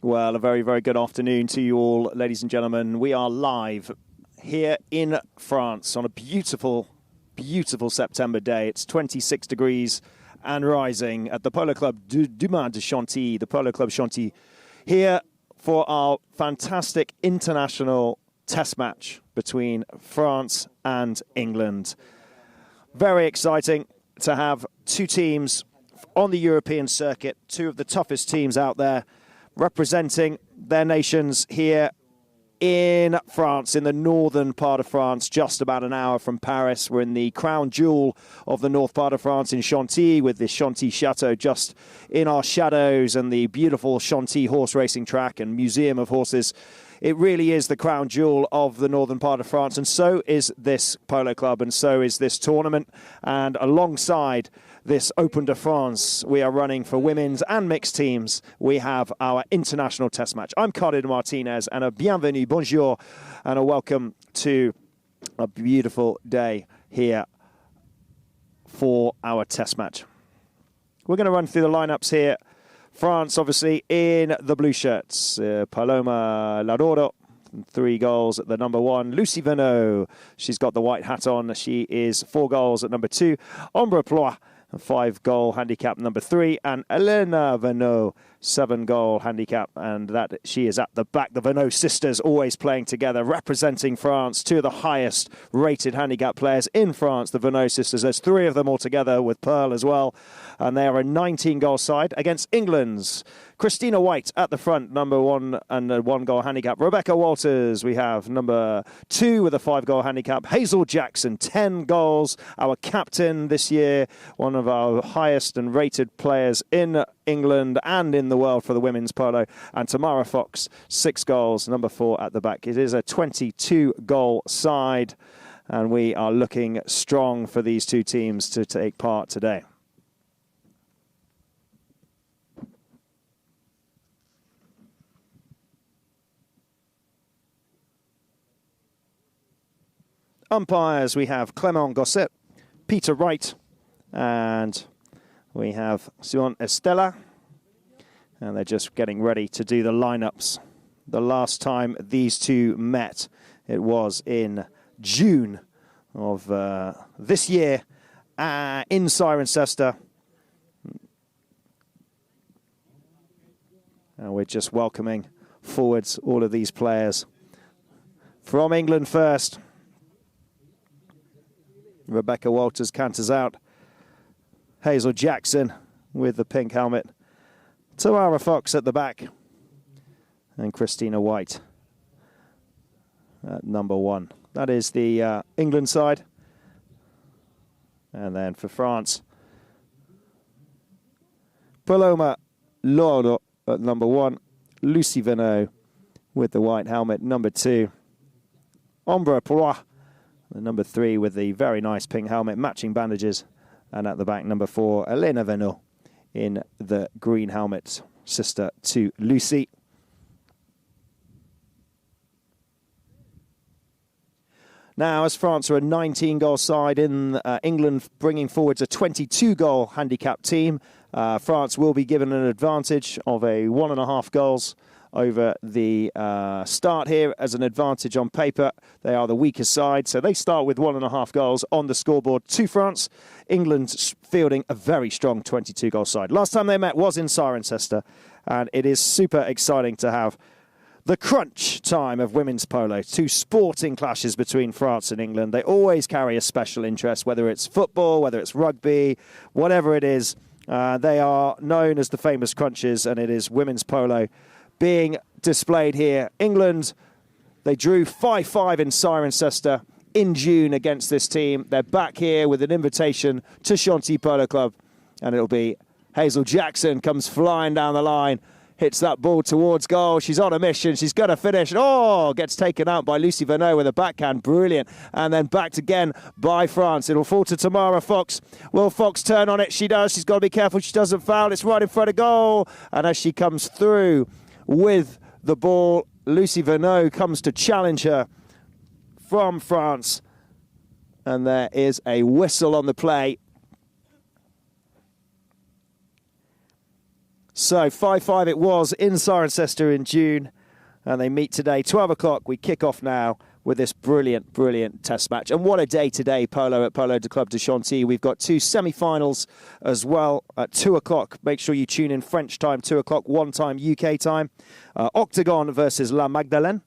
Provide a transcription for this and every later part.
Well, a very, very good afternoon to you all, ladies and gentlemen. We are live here in France on a beautiful, beautiful September day. It's 26 degrees and rising at the Polo Club du Domaine de Chantilly, the Polo Club Chantilly, here for our fantastic international test match between France and England. Very exciting to have two teams on the European circuit, two of the toughest teams out there, representing their nations here in France, in the northern part of France, just about an hour from Paris. We're in the crown jewel of the north part of France in Chantilly, with the Chantilly Chateau just in our shadows and the beautiful Chantilly horse racing track and museum of horses. It really is the crown jewel of the northern part of France, and so is this polo club, and so is this tournament. And alongside this Open de France we are running for women's and mixed teams, we have our international test match. I'm Carlos Martinez, and a bienvenue, bonjour, and a welcome to a beautiful day here for our test match. We're going to run through the lineups here. France, obviously, in the blue shirts. Paloma Ladoro, 3 goals at the number 1. Lucie Venot, she's got the white hat on. She is 4 goals at number 2. Ombre Ploie, a 5-goal handicap number 3, and Elena Venot, 7-goal handicap, and that she is at the back. The Venot sisters always playing together, representing France, 2 of the highest rated handicap players in France, the Venot sisters. There's 3 of them all together with Pearl as well, and they are a 19-goal side against England's Christina White at the front, number 1 and a 1-goal handicap. Rebecca Walters, we have number 2 with a 5-goal handicap. Hazel Jackson, 10 goals, our captain this year, one of our highest and rated players in England and in the world for the women's polo. And Tamara Fox, 6 goals, number 4 at the back. It is a 22-goal side, and we are looking strong for these two teams to take part today. Umpires, we have Clément Gosset, Peter Wright, and we have Sion Estella. And they're just getting ready to do the lineups. The last time these two met, it was in June of this year in Cirencester. And we're just welcoming forwards all of these players. From England first, Rebecca Walters canters out. Hazel Jackson with the pink helmet. Tamara Fox at the back. And Christina White at number 1. That is the England side. And then for France, Paloma Loro at number 1. Lucie Venot with the white helmet, number 2. Ombre Ploie, the number 3 with the very nice pink helmet, matching bandages. And at the back, number 4, Elena Venot in the green helmet, sister to Lucie. Now, as France are a 19-goal side, in England bringing forwards a 22-goal handicap team, France will be given an advantage of a 1.5 goals over the start here as an advantage on paper. They are the weaker side, so they start with 1.5 goals on the scoreboard to France. England fielding a very strong 22-goal side. Last time they met was in Cirencester, and it is super exciting to have the crunch time of women's polo. 2 sporting clashes between France and England. They always carry a special interest, whether it's football, whether it's rugby, whatever it is. They are known as the famous crunches, and it is women's polo being displayed here. England, they drew 5-5 in Cirencester in June against this team. They're back here with an invitation to Chantilly Polo Club, and it'll be Hazel Jackson comes flying down the line, hits that ball towards goal. She's on a mission. She's going to finish. Oh, gets taken out by Lucie Venot with a backhand. Brilliant. And then backed again by France. It'll fall to Tamara Fox. Will Fox turn on it? She does. She's got to be careful she doesn't foul. It's right in front of goal. And as she comes through with the ball, Lucie Venot comes to challenge her from France. And there is a whistle on the play. So 5-5 it was in Cirencester in June, and they meet today, 12 o'clock. We kick off now with this brilliant, brilliant test match. And what a day today, Polo at Polo de Club de Chantilly. We've got two semi-finals as well at 2 o'clock. Make sure you tune in French time, 2 o'clock, 1 time, UK time. Octagon versus La Magdalene.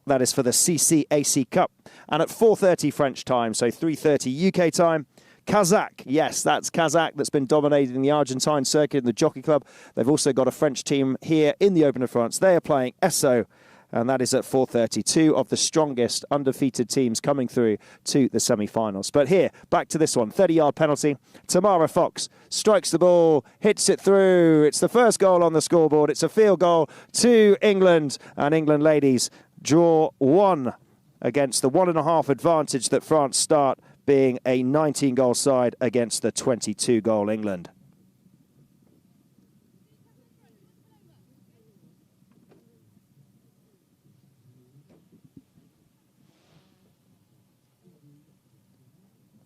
That is for the CCAC Cup. And at 4:30 French time, so 3:30 UK time, Kazakh. Yes, that's Kazakh that's been dominating the Argentine circuit in the Jockey Club. They've also got a French team here in the Open of France. They are playing Esso, and that is at 4:30. Two of the strongest undefeated teams coming through to the semi-finals. But here, back to this one, 30-yard penalty. Tamara Fox strikes the ball, hits it through. It's the first goal on the scoreboard. It's a field goal to England, and England ladies draw one against the 1.5 advantage that France start, being a 19-goal side against the 22-goal England.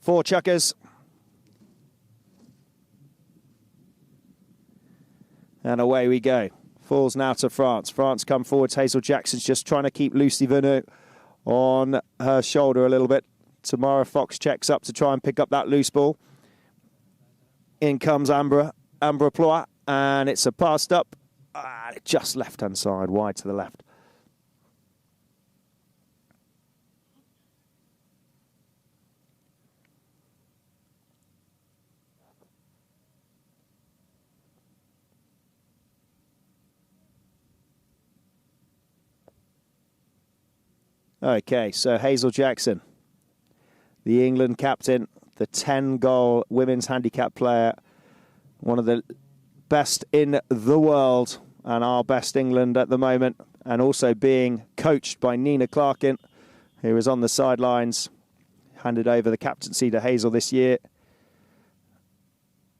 Four chuckers. And away we go. Falls now to France. France come forwards. Hazel Jackson's just trying to keep Lucy Veneux on her shoulder a little bit. Tamara Fox checks up to try and pick up that loose ball. In comes Amber Ploy, and it's a passed up. Just left-hand side, wide to the left. Okay, so Hazel Jackson, the England captain, the 10-goal women's handicap player, one of the best in the world and our best England at the moment, and also being coached by Nina Clarkin, who is on the sidelines, handed over the captaincy to Hazel this year.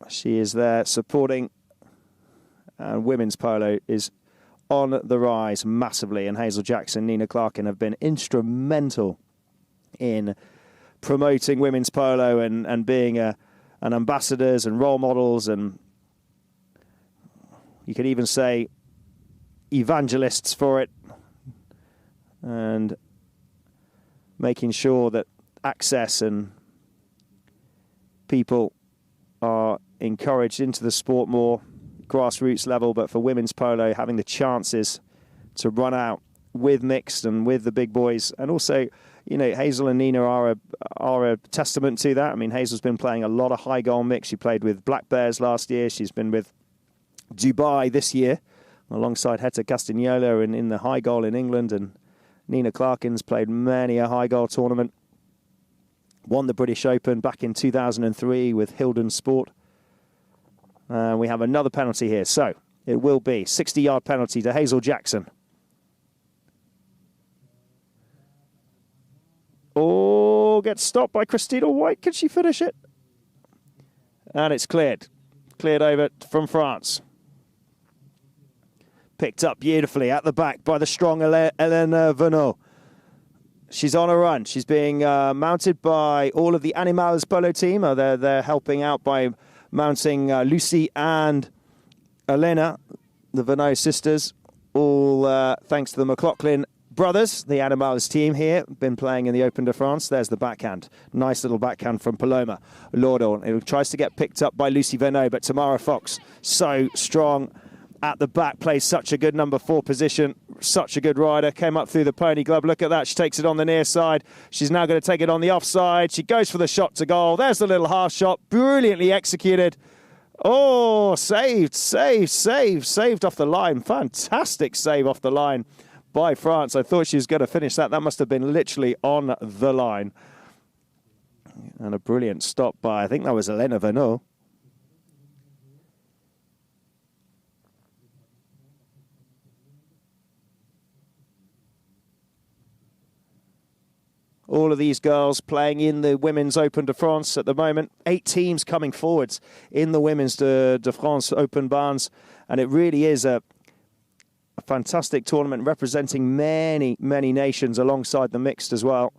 She is there supporting, and women's polo is on the rise massively, and Hazel Jackson, Nina Clarkin have been instrumental in promoting women's polo and being an ambassadors and role models, and you could even say evangelists for it, and making sure that access and people are encouraged into the sport more, grassroots level, but for women's polo, having the chances to run out with mixed and with the big boys. And also, you know, Hazel and Nina are a testament to that. I mean, Hazel's been playing a lot of high goal mix. She played with Black Bears last year. She's been with Dubai this year, alongside Heta Castagnola in the high goal in England. And Nina Clarkin's played many a high goal tournament. Won the British Open back in 2003 with Hilden Sport. We have another penalty here. So it will be 60-yard penalty to Hazel Jackson. Oh, gets stopped by Christina White. Can she finish it? And it's cleared. Cleared over from France. Picked up beautifully at the back by the strong Elena Venot. She's on a run. She's being mounted by all of the Animals polo team. They're helping out by mounting Lucy and Elena, the Venot sisters, all thanks to the McLaughlin brothers, the Animals team here, been playing in the Open de France. There's the backhand. Nice little backhand from Paloma Lordo. It tries to get picked up by Lucy Venot, but Tamara Fox, so strong at the back, plays such a good number 4 position, such a good rider, came up through the pony glove. Look at that, she takes it on the near side. She's now going to take it on the offside. She goes for the shot to goal. There's the little half shot, brilliantly executed. Oh, saved off the line. Fantastic save off the line by France. I thought she was going to finish that. That must have been literally on the line. And a brilliant stop by, I think that was Elena Venot. All of these girls playing in the Women's Open de France at the moment. 8 teams coming forwards in the Women's de France Open Barns. And it really is a fantastic tournament representing many, many nations alongside the mixed as well.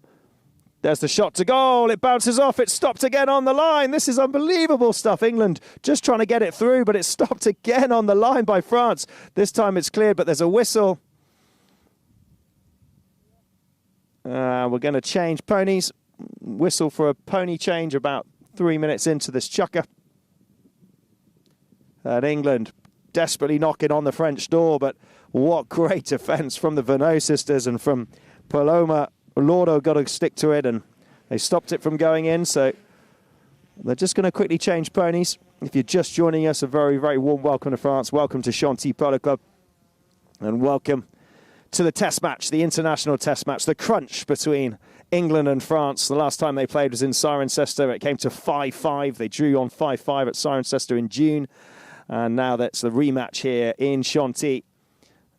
There's the shot to goal. It bounces off. It's stopped again on the line. This is unbelievable stuff. England just trying to get it through, but it's stopped again on the line by France. This time it's cleared, but there's a whistle. We're going to change ponies. Whistle for a pony change about 3 minutes into this chukker. And England desperately knocking on the French door, but what great defence from the Vanneau sisters and from Paloma. Lordo got to stick to it, and they stopped it from going in, so they're just going to quickly change ponies. If you're just joining us, a very, very warm welcome to France. Welcome to Chantilly Polo Club, and welcome to the test match, the international test match, the crunch between England and France. The last time they played was in Cirencester. It came to 5-5. They drew on 5-5 at Cirencester in June, and now that's the rematch here in Chantilly.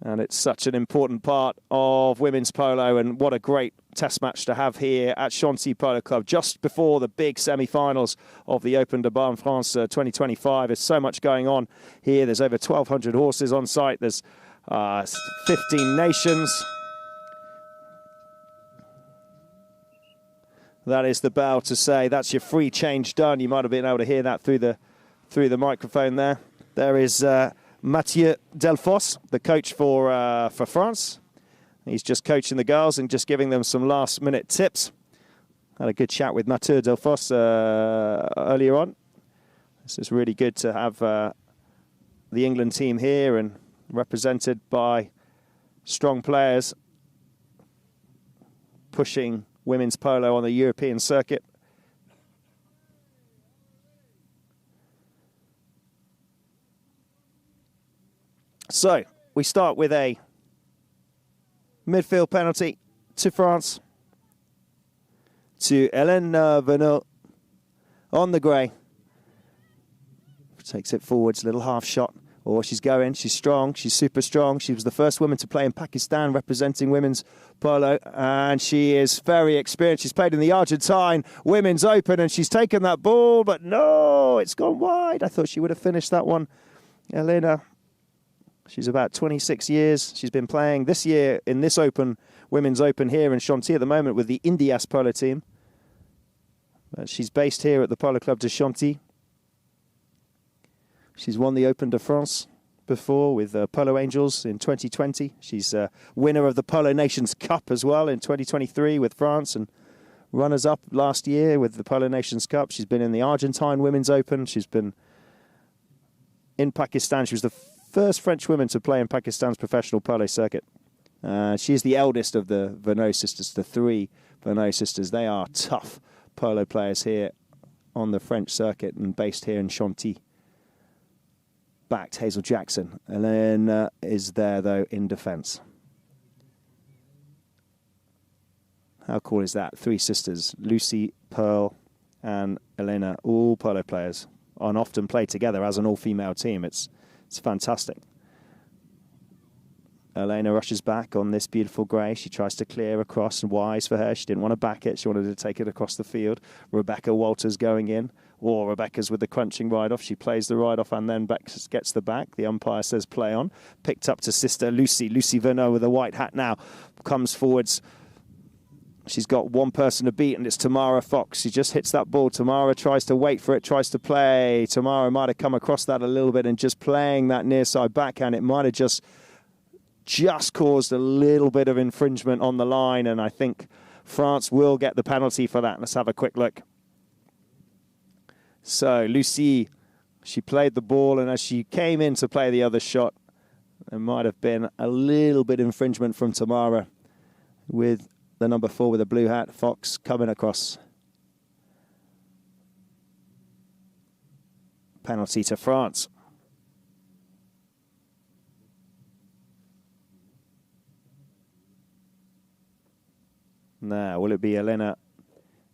And it's such an important part of women's polo, and what a great test match to have here at Chantilly Polo Club just before the big semi-finals of the Open de Barn France 2025. There's so much going on here. There's over 1,200 horses on site. There's 15 nations. That is the bell to say that's your free change done. You might have been able to hear that through the microphone there. There is Mathieu Delphos, the coach for France. He's just coaching the girls and just giving them some last-minute tips. Had a good chat with Mathieu Delphos earlier on. This is really good to have the England team here and represented by strong players pushing women's polo on the European circuit. So, we start with a midfield penalty to France, to Hélène Venot on the grey. Takes it forwards, little half shot. Oh, she's going, she's strong, she's super strong. She was the first woman to play in Pakistan representing women's polo, and she is very experienced. She's played in the Argentine Women's Open, and she's taken that ball, but no, it's gone wide. I thought she would have finished that one. Elena, she's about 26 years. She's been playing this year in this Open, Women's Open here in Chantilly at the moment with the Indias polo team. She's based here at the Polo Club de Chantilly. She's won the Open de France before with Polo Angels in 2020. She's a winner of the Polo Nations Cup as well in 2023 with France, and runners-up last year with the Polo Nations Cup. She's been in the Argentine Women's Open. She's been in Pakistan. She was the first French woman to play in Pakistan's professional polo circuit. She's the eldest of the Vanneau sisters, the three Vanneau sisters. They are tough polo players here on the French circuit and based here in Chantilly. Backed Hazel Jackson. Elena is there, though, in defence. How cool is that? Three sisters, Lucy, Pearl, and Elena, all polo players, and often play together as an all-female team. It's fantastic. Elena rushes back on this beautiful grey. She tries to clear across, and wise for her. She didn't want to back it. She wanted to take it across the field. Rebecca Walters going in. Or Rebecca's with the crunching ride-off. She plays the ride-off and then gets the back. The umpire says play on. Picked up to sister Lucy. Lucy Venot with a white hat now comes forwards. She's got one person to beat, and it's Tamara Fox. She just hits that ball. Tamara tries to wait for it, tries to play. Tamara might have come across that a little bit, and just playing that near side backhand, it might have just caused a little bit of infringement on the line, and I think France will get the penalty for that. Let's have a quick look. So, Lucy, she played the ball, and as she came in to play the other shot, there might have been a little bit infringement from Tamara with the number 4 with a blue hat, Fox, coming across. Penalty to France. Now, will it be Elena,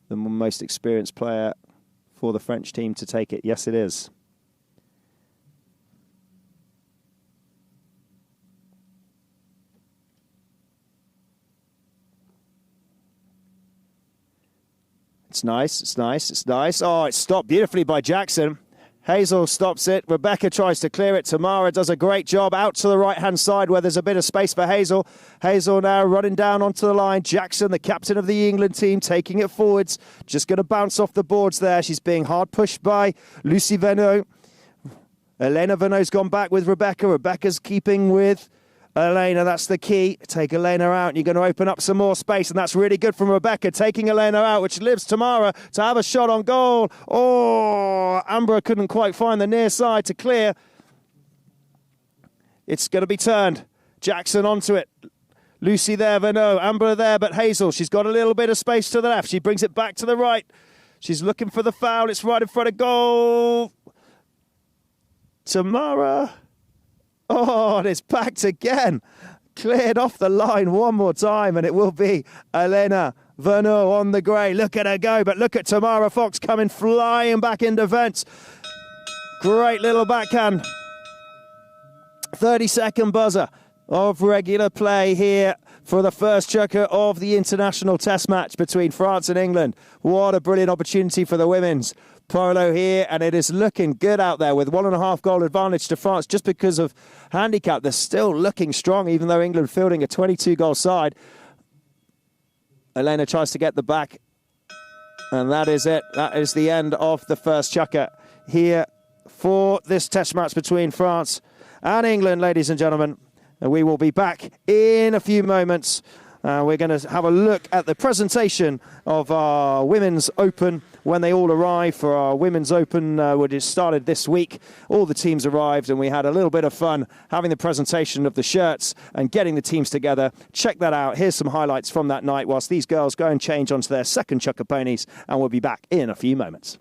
the most experienced player for the French team, to take it? Yes, it is. It's nice, it's nice, it's nice. Oh, it's stopped beautifully by Jackson. Hazel stops it. Rebecca tries to clear it. Tamara does a great job out to the right-hand side where there's a bit of space for Hazel. Hazel now running down onto the line. Jackson, the captain of the England team, taking it forwards. Just going to bounce off the boards there. She's being hard pushed by Lucy Venot. Elena Venot's gone back with Rebecca. Rebecca's keeping with Elena. That's the key. Take Elena out and you're going to open up some more space, and that's really good from Rebecca, taking Elena out, which leaves Tamara to have a shot on goal. Oh, Amber couldn't quite find the near side to clear. It's going to be turned. Jackson onto it. Lucy there, Venot. Amber there, but Hazel, she's got a little bit of space to the left. She brings it back to the right. She's looking for the foul. It's right in front of goal. Tamara. Oh, and it's backed again. Cleared off the line one more time, and it will be Elena Venot on the grey. Look at her go, but look at Tamara Fox coming flying back in defence. Great little backhand. 30-second buzzer of regular play here for the first chukker of the international test match between France and England. What a brilliant opportunity for the women's polo here, and it is looking good out there with 1.5 goal advantage to France just because of handicap. They're still looking strong, even though England fielding a 22-goal side. Elena tries to get the back, and that is it. That is the end of the first chukker here for this test match between France and England, ladies and gentlemen. And we will be back in a few moments. We're going to have a look at the presentation of our Women's Open when they all arrive for our Women's Open, which started this week. All the teams arrived and we had a little bit of fun having the presentation of the shirts and getting the teams together. Check that out. Here's some highlights from that night whilst these girls go and change onto their second chukker ponies, and we'll be back in a few moments.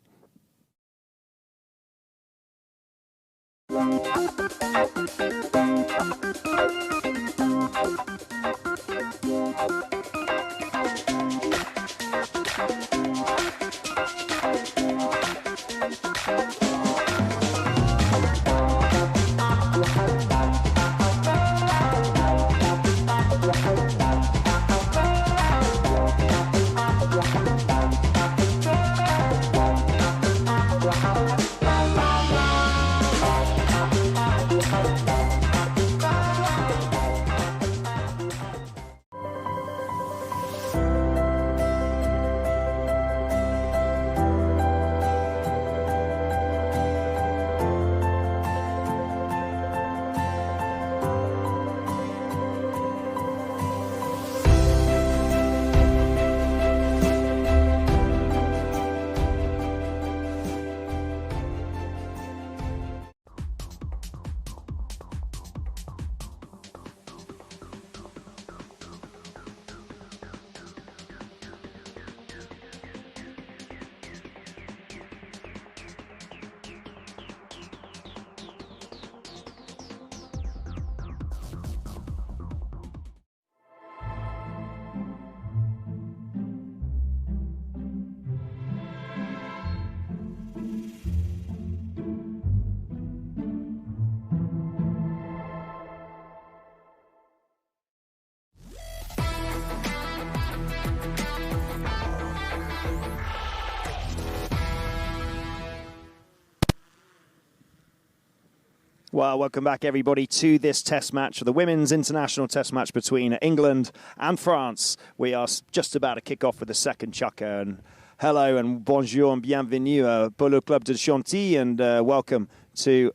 Well, welcome back, everybody, to this test match, the women's international test match between England and France. We are just about to kick off with the second chukker. And hello and bonjour and bienvenue, Polo Club de Chantilly, and welcome to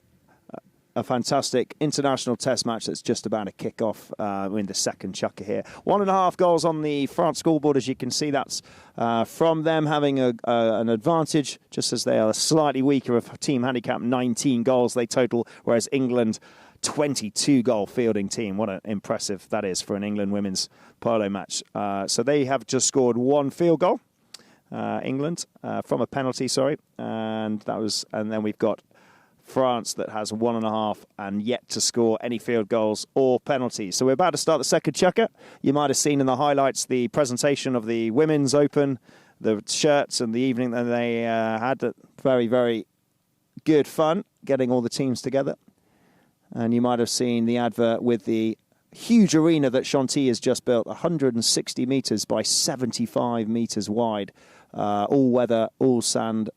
a fantastic international test match that's just about to kick off in the second chukker here. 1.5 goals on the France scoreboard, as you can see. That's from them having an advantage, just as they are slightly weaker of team handicap. 19 goals they total, whereas England 22-goal fielding team. What an impressive that is for an England women's polo match. So they have just scored 1 field goal, England, from a penalty, sorry. And then we've got France that has 1.5 and yet to score any field goals or penalties. So we're about to start the second chukker. You might have seen in the highlights the presentation of the Women's Open, the shirts and the evening that they had. Very, very good fun getting all the teams together. And you might have seen the advert with the huge arena that Chantilly has just built, 160 metres by 75 metres wide. All weather, all sand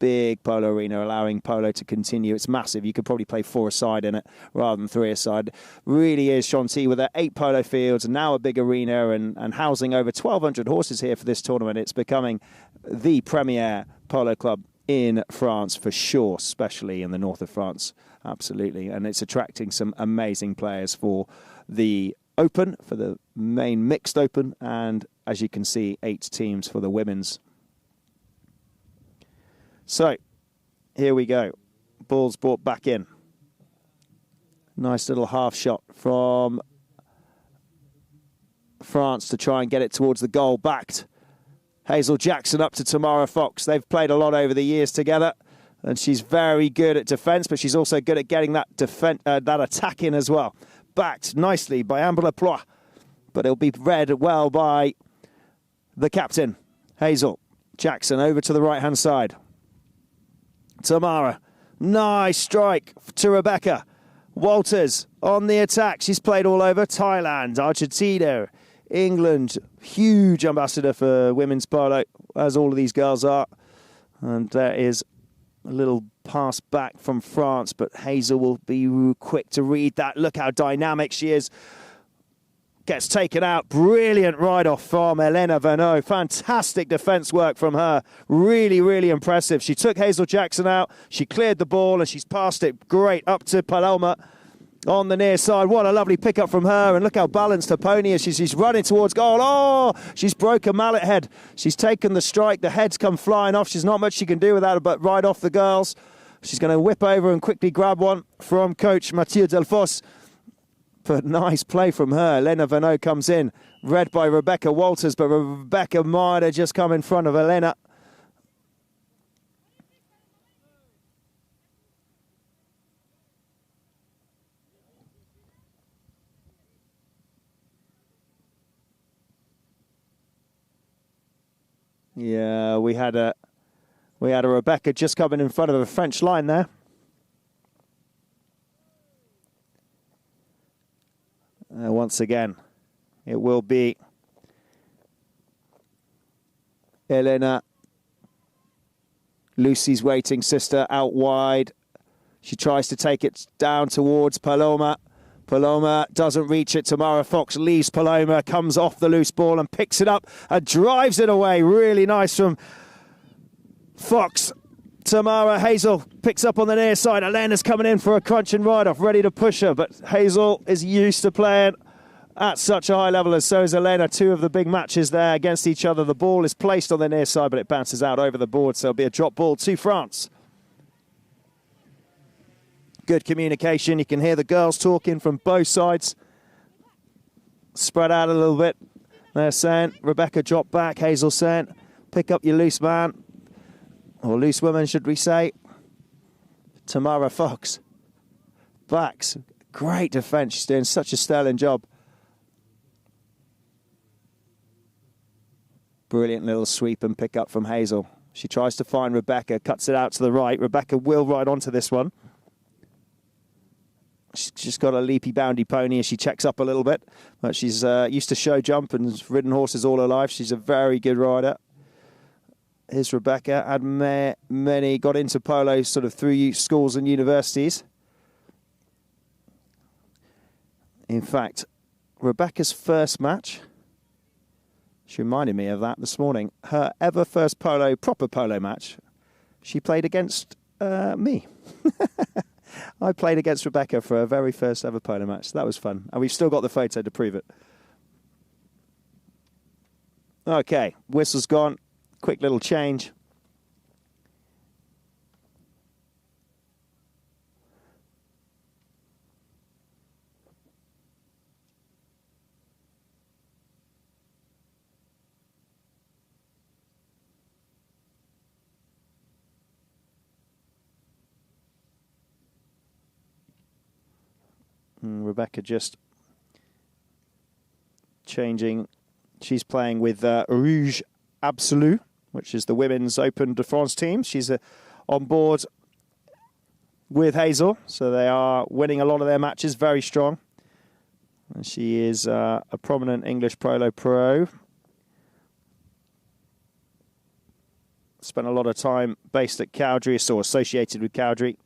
big polo arena, allowing polo to continue. It's massive. You could probably play 4-a-side in it rather than 3-a-side. Really is Chantilly with their 8 polo fields and now a big arena and housing over 1,200 horses here for this tournament. It's becoming the premier polo club in France for sure, especially in the north of France. Absolutely. And it's attracting some amazing players for the Open, for the main mixed Open, and as you can see, 8 teams for the women's. So, here we go. Ball's brought back in. Nice little half shot from France to try and get it towards the goal. Backed. Hazel Jackson up to Tamara Fox. They've played a lot over the years together, and she's very good at defence, but she's also good at getting that that attack in as well. Backed nicely by Amber Leploy, but it'll be read well by the captain, Hazel Jackson, over to the right-hand side. Tamara, nice strike to Rebecca. Walters on the attack. She's played all over Thailand, Argentina, England. Huge ambassador for women's polo, as all of these girls are. And there is a little pass back from France, but Hazel will be quick to read that. Look how dynamic she is. Gets taken out. Brilliant ride-off from Elena Vernot. Fantastic defence work from her. Really, really impressive. She took Hazel Jackson out. She cleared the ball and she's passed it great up to Paloma on the near side. What a lovely pickup from her. And look how balanced her pony is. She's running towards goal. Oh, she's broken mallet head. She's taken the strike. The head's come flying off. She's not much she can do with that but ride off the girls. She's going to whip over and quickly grab one from coach Mathieu Delfos. But nice play from her. Elena Vernot comes in, read by Rebecca Walters, but Rebecca might have just come in front of Elena. Yeah, we had a Rebecca just coming in front of a French line there. Once again, it will be Elena, Lucy's waiting sister, out wide. She tries to take it down towards Paloma. Paloma doesn't reach it. Tamara Fox leaves Paloma, comes off the loose ball and picks it up and drives it away. Really nice from Fox. Tamara, Hazel picks up on the near side. Elena's coming in for a crunch and ride-off, ready to push her. But Hazel is used to playing at such a high level, and so is Elena. 2 of the big matches there against each other. The ball is placed on the near side, but it bounces out over the board, so it'll be a drop ball to France. Good communication. You can hear the girls talking from both sides. Spread out a little bit. They're saying, Rebecca, drop back. Hazel saying, pick up your loose man. Or loose woman, should we say. Tamara Fox. Backs. Great defence. She's doing such a sterling job. Brilliant little sweep and pick up from Hazel. She tries to find Rebecca, cuts it out to the right. Rebecca will ride onto this one. She's just got a leapy, boundy pony as she checks up a little bit. But she's used to show jump and ridden horses all her life. She's a very good rider. Here's Rebecca. Had many, got into polo sort of through schools and universities. In fact, Rebecca's first match, she reminded me of that this morning. Her ever first proper polo match, she played against me. I played against Rebecca for her very first ever polo match. So that was fun. And we've still got the photo to prove it. Okay, whistle's gone. Quick little change. Rebecca just changing. She's playing with Rouge Absolu, which is the Women's Open de France team. She's on board with Hazel, so they are winning a lot of their matches, very strong. And she is a prominent English polo pro. spent a lot of time based at Cowdrey, so associated with Cowdrey.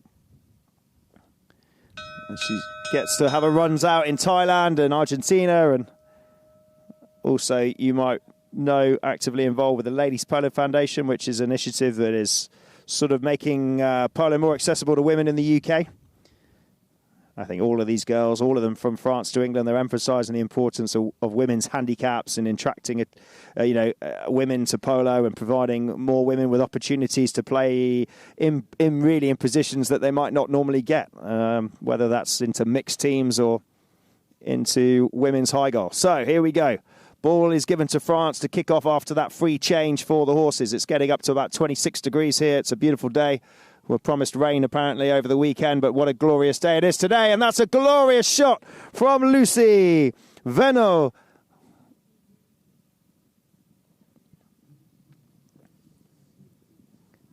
And she gets to have her runs out in Thailand and Argentina, and also you might know actively involved with the Ladies Polo Foundation, which is an initiative that is sort of making polo more accessible to women in the UK. I think all of these girls, all of them from France to England, they're emphasising the importance of women's handicaps and attracting, women to polo and providing more women with opportunities to play in positions that they might not normally get, whether that's into mixed teams or into women's high goal. So here we go. Ball is given to France to kick off after that free change for the horses. It's getting up to about 26 degrees here. It's a beautiful day. We're promised rain, apparently, over the weekend, but what a glorious day it is today. And that's a glorious shot from Lucy Venot.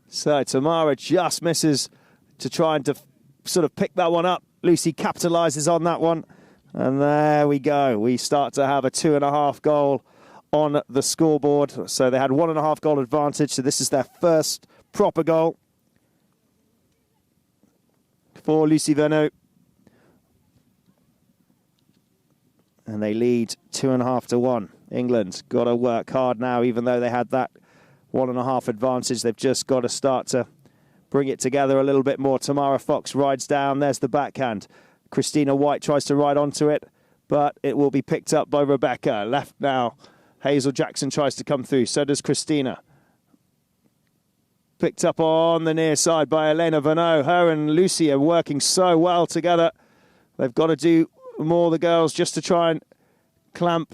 So Tamara just misses to try and sort of pick that one up. Lucy capitalises on that one. And there we go. We start to have a 2.5 goal on the scoreboard. So they had 1.5 goal advantage. So this is their first proper goal for Lucy Venot. And they lead 2.5 to 1. England got to work hard now, even though they had that 1.5 advantage. They've just got to start to bring it together a little bit more. Tamara Fox rides down. There's the backhand. Christina White tries to ride onto it, but it will be picked up by Rebecca. Left now. Hazel Jackson tries to come through. So does Christina. Picked up on the near side by Elena Venot. Her and Lucy are working so well together. They've got to do more, the girls, just to try and clamp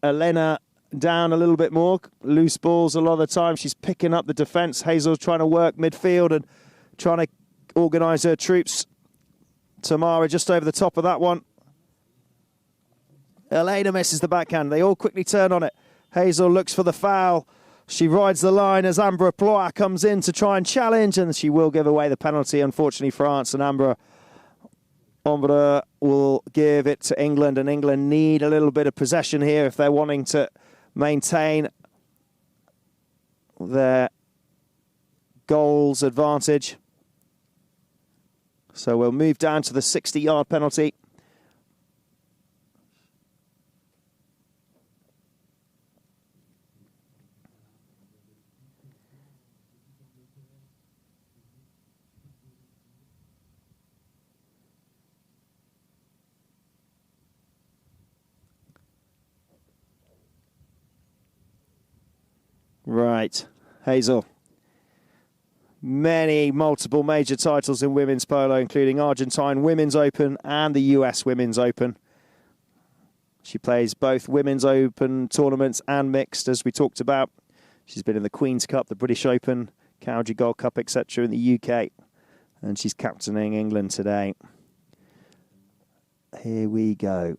Elena down a little bit more. Loose balls a lot of the time. She's picking up the defence. Hazel's trying to work midfield and trying to organise her troops. Tamara just over the top of that one. Elena misses the backhand. They all quickly turn on it. Hazel looks for the foul. She rides the line as Ambra Ploy comes in to try and challenge, and she will give away the penalty. Unfortunately, France and Ambra will give it to England, and England need a little bit of possession here if they're wanting to maintain their goals advantage. So we'll move down to the 60-yard penalty. Right, Hazel. Multiple major titles in women's polo, including Argentine Women's Open and the US Women's Open. She plays both Women's Open tournaments and mixed, as we talked about. She's been in the Queen's Cup, the British Open, Cowdrey Gold Cup, etc. in the UK. And she's captaining England today. Here we go.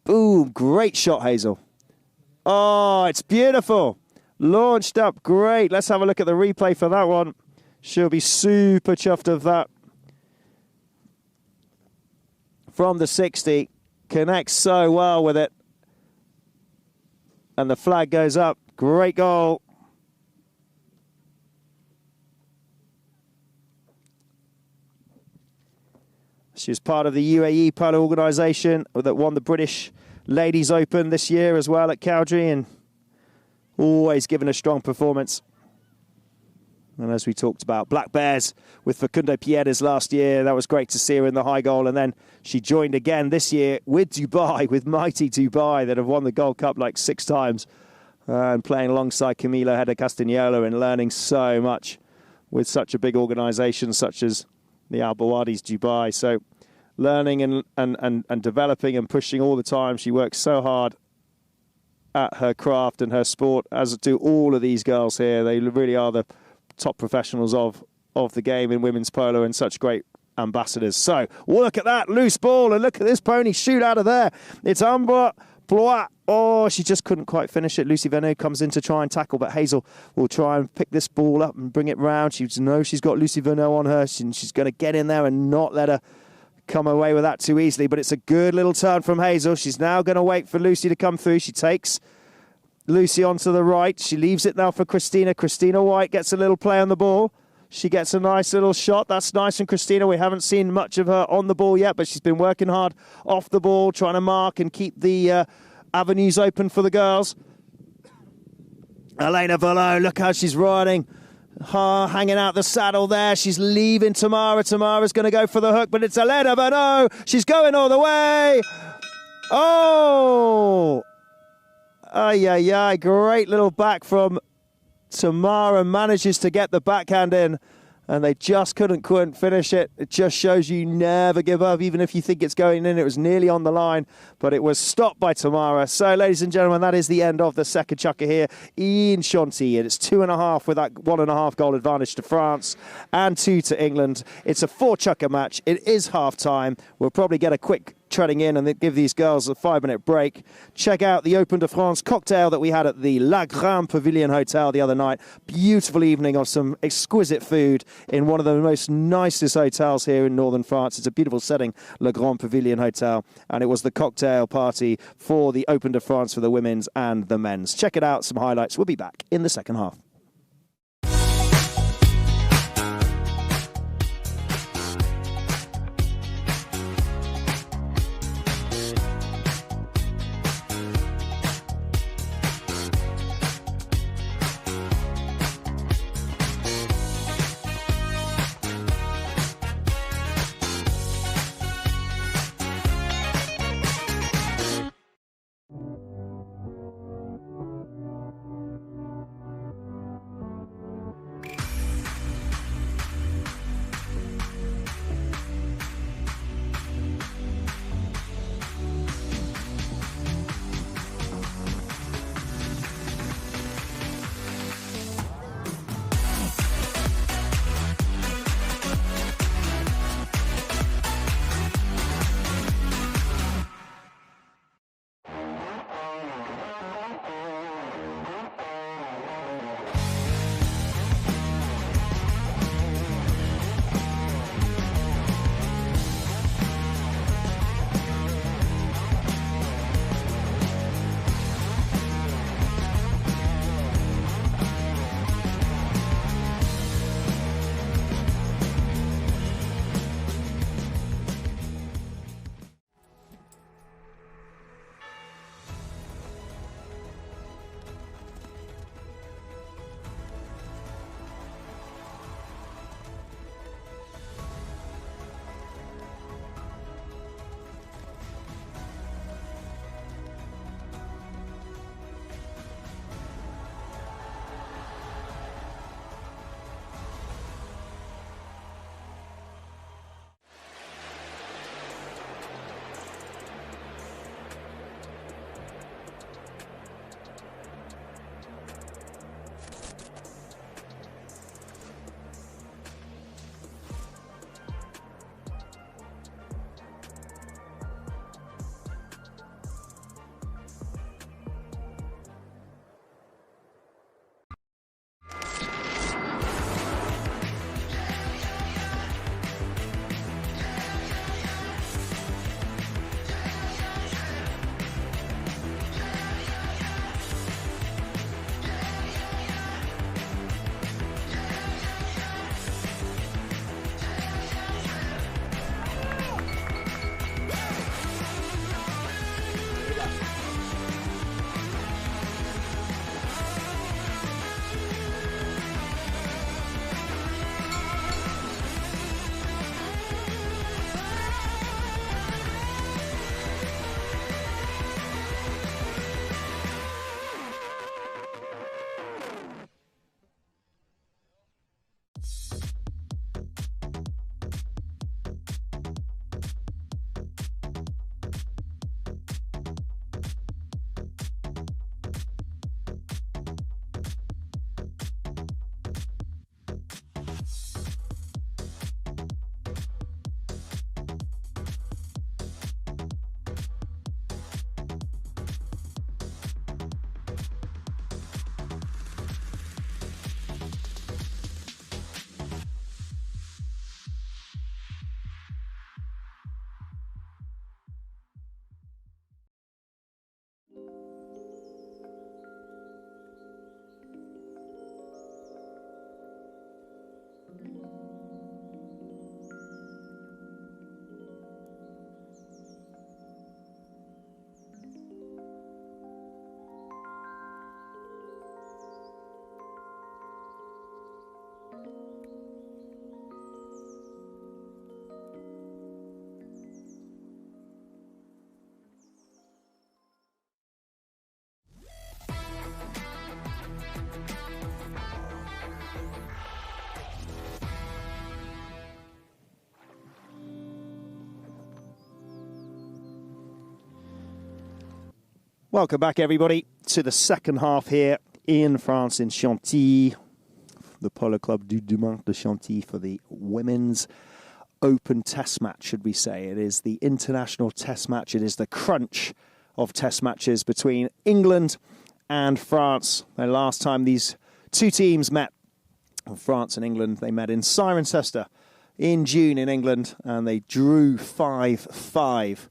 Boom, great shot, Hazel. Oh, it's beautiful. Launched up, great. Let's have a look at the replay for that one. She'll be super chuffed of that. From the 60, connects so well with it. And the flag goes up. Great goal. She was part of the UAE polo organisation that won the British Ladies Open this year as well at Cowdrey, and always given a strong performance. And as we talked about, Black Bears with Facundo Pierres last year, that was great to see her in the high goal. And then she joined again this year with Dubai, with mighty Dubai, that have won the Gold Cup like 6 times. And playing alongside Camilo Hedda Castagnola and learning so much with such a big organisation such as the Al Bawadis Dubai. So learning and developing and pushing all the time. She works so hard at her craft and her sport, as do all of these girls here. They really are the top professionals of the game in women's polo and such great ambassadors. So, look at that loose ball, and look at this pony shoot out of there. It's Ambra Ploy. Oh, she just couldn't quite finish it. Lucy Venot comes in to try and tackle, but Hazel will try and pick this ball up and bring it round. She knows she's got Lucy Venot on her. She's going to get in there and not let her come away with that too easily, but it's a good little turn from Hazel. She's now going to wait for Lucy to come through. She takes Lucy onto the right. She leaves it now for Christina. Christina White gets a little play on the ball. She gets a nice little shot. That's nice from Christina. We haven't seen much of her on the ball yet, but she's been working hard off the ball, trying to mark and keep the avenues open for the girls. Elena Valo, look how she's riding. Hanging out the saddle there. She's leaving Tamara. Tamara's going to go for the hook, but it's Elena Valo. She's going all the way. Oh! Ay, ay, ay. Great little back from Tamara. Manages to get the backhand in, and they just couldn't finish it. It just shows you never give up, even if you think it's going in. It was nearly on the line, but it was stopped by Tamara. So, ladies and gentlemen, that is the end of the second chukker here in Chantilly. It's 2.5 with that 1.5 goal advantage to France and 2 to England. It's a 4-chukker match. It is half-time. We'll probably get a quick treading in and then give these girls a 5-minute break. Check out the Open de France cocktail that we had at the La Grande Pavilion Hotel the other night. Beautiful evening of some exquisite food in one of the most nicest hotels here in northern France. It's a beautiful setting, La Grande Pavilion Hotel, and it was the cocktail party for the Open de France for the women's and the men's. Check it out, some highlights. We'll be back in the second half. Welcome back, everybody, to the second half here in France, in Chantilly, the Polo Club du Domaine de Chantilly for the Women's Open Test Match, should we say. It is the international test match. It is the crunch of test matches between England and France. The last time these two teams met, France and England, they met in Cirencester in June in England, and they drew 5-5.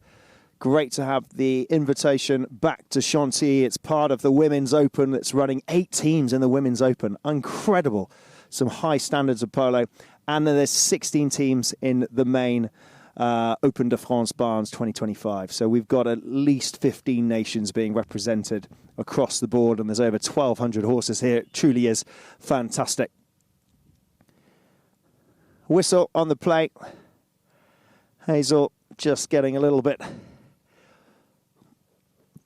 Great to have the invitation back to Chantilly. It's part of the Women's Open that's running 8 teams in the Women's Open. Incredible. Some high standards of polo. And then there's 16 teams in the main Open de France Barnes 2025. So we've got at least 15 nations being represented across the board, and there's over 1,200 horses here. It truly is fantastic. Whistle on the plate. Hazel just getting a little bit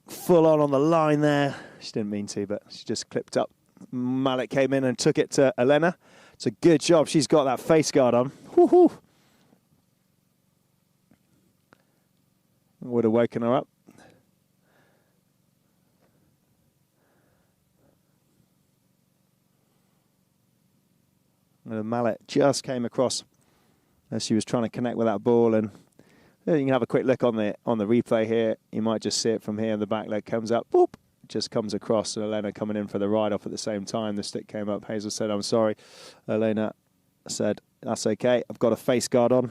full on the line there. She didn't mean to, but she just clipped up. Mallet came in and took it to Elena. It's a good job. She's got that face guard on. Woohoo! Would have woken her up. And the mallet just came across as she was trying to connect with that ball, and you can have a quick look on the replay here. You might just see it from here. The back leg comes up, boop, just comes across. And Elena coming in for the ride-off at the same time. The stick came up. Hazel said, "I'm sorry." Elena said, "That's okay. I've got a face guard on."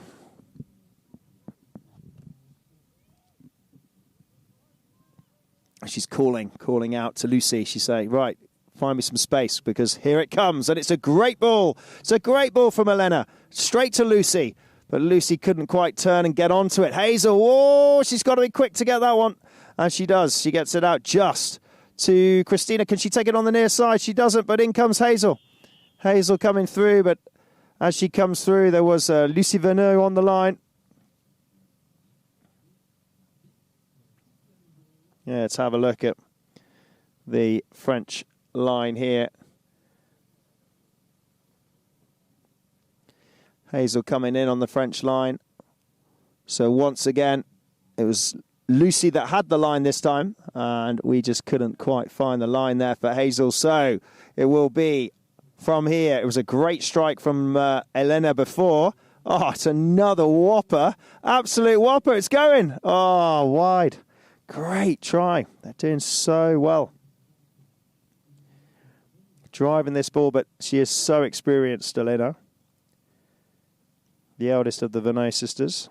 She's calling out to Lucy. She's saying, "Right, find me some space because here it comes." And it's a great ball. It's a great ball from Elena. Straight to Lucy. But Lucy couldn't quite turn and get onto it. Hazel, oh, she's got to be quick to get that one. And she does. She gets it out just to Christina. Can she take it on the near side? She doesn't, but in comes Hazel. Hazel coming through, but as she comes through, there was Lucy Verneux on the line. Yeah, let's have a look at the French line here. Hazel coming in on the French line. So once again, it was Lucy that had the line this time, and we just couldn't quite find the line there for Hazel. So it will be from here. It was a great strike from Elena before. Oh, it's another whopper. Absolute whopper. It's going. Oh, wide. Great try. They're doing so well driving this ball, but she is so experienced, Elena, the eldest of the Verneux sisters.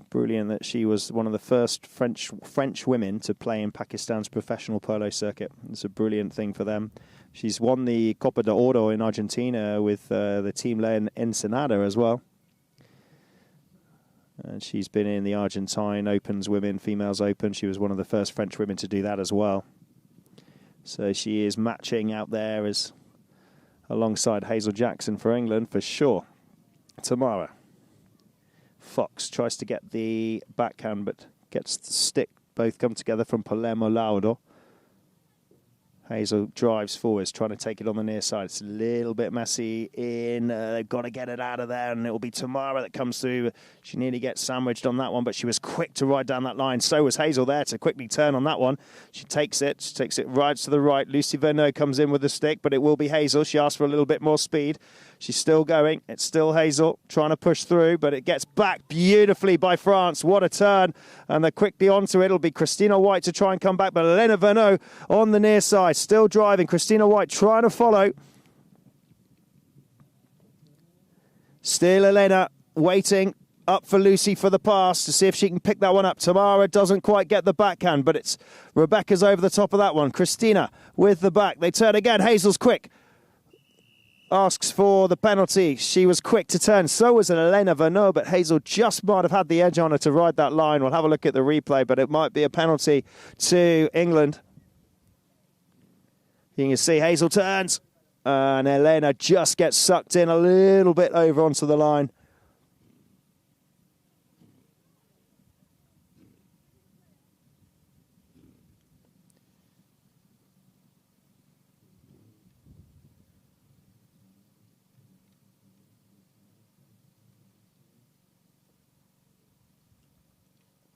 Brilliant that she was one of the first French women to play in Pakistan's professional polo circuit. It's a brilliant thing for them. She's won the Copa de Oro in Argentina with the team led in Ensenada as well. And she's been in the Argentine Opens, Women, Females Open. She was one of the first French women to do that as well. So she is matching out there as alongside Hazel Jackson for England for sure. Tomorrow, Fox tries to get the backhand, but gets the stick. Both come together from Palermo Laudo. Hazel drives forwards, trying to take it on the near side. It's a little bit messy in. They've got to get it out of there, and it will be Tamara that comes through. She nearly gets sandwiched on that one, but she was quick to ride down that line. So was Hazel there to quickly turn on that one. She takes it, rides to the right. Lucy Verneux comes in with the stick, but it will be Hazel. She asked for a little bit more speed. She's still going. It's still Hazel trying to push through, but it gets back beautifully by France. What a turn. And they're quickly onto it. It'll be Christina White to try and come back, but Elena Verneux on the near side, still driving. Christina White trying to follow. Still Elena waiting up for Lucy for the pass to see if she can pick that one up. Tamara doesn't quite get the backhand, but it's Rebecca's over the top of that one. Christina with the back. They turn again. Hazel's quick. Asks for the penalty. She was quick to turn. So was Elena Verneux, but Hazel just might have had the edge on her to ride that line. We'll have a look at the replay, but it might be a penalty to England. You can see Hazel turns, and Elena just gets sucked in a little bit over onto the line.